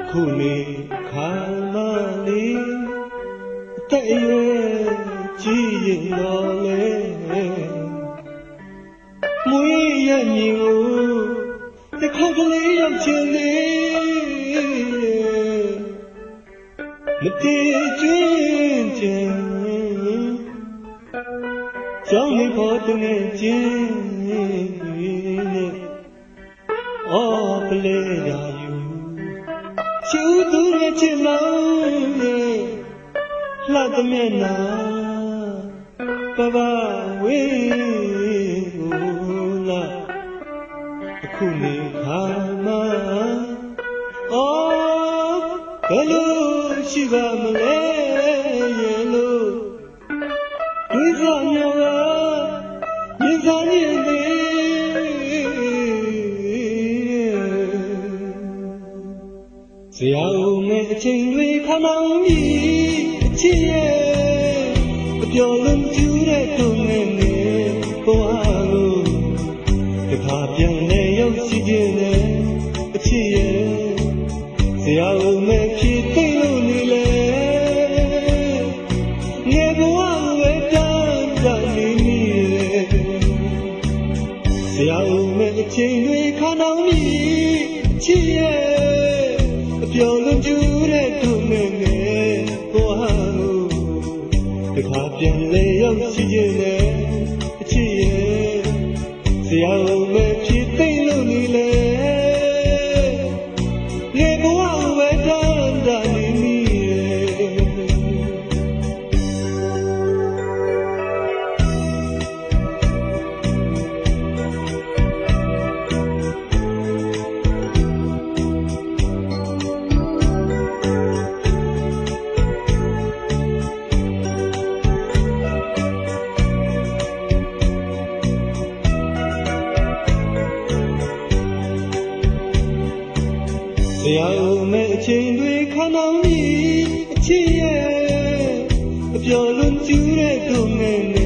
ခုနေခါမလေးတဲ့ရွယ်ကြည်ရင်တော်လေမွေးရမြင်ကိုတစ်ခေါက်ကလေးရောက်ချင်လေမတည်ကျွင်းချင်ကြောင်းနေဖို့တငယ်ချင်းနဲ့အော်ပလေရာယူချူသူရဲ့ချစ်မောင်ရဲ့လှသမျက်နာပပဝေးကိုလာအခုနေခါမအော်ဘယ်လိုရှိပါမလဲရဲ့လို့ဒီစားမြောကမြင်စားနေလေဇရာဦးမဲ့အချိန်တွေခမောင်းပြီးအချစ်ရဲ့အပျော်လုံးကျူးတဲ့ထုံငယ်နဲ့ဘဝကိုတစ်ခါပြန်လဲရောက်ရှိခြင်းနဲ့အချစ်ရဲ့ဇရာဦးမဲ့ဖြစ်သိလို့နေလေငယ်ဘဝဝဲတန်းတနေနေဇရာဦးမဲ့အချိန်တွေခမောင်းပြီးအချစ်ရဲ့အပျော်လုံးကျူးတဲ့ထုံငယ်နဲ့ဘဝကိုတစ်ခါပြန်လဲရောက်ရှိခြင်းနဲ့အချစ်ရဲ့ဇရာဦးမဲ့ဖြစ်သိလို့နေလေငယ်ဘဝဝဲတန်းတနေနေဇရာဦးမဲ့အချိန်တွေခမောင်းပြီးအချစ်ရဲ့အပျော်လွန်ကျူးတဲ့ထုံငယ်နဲ့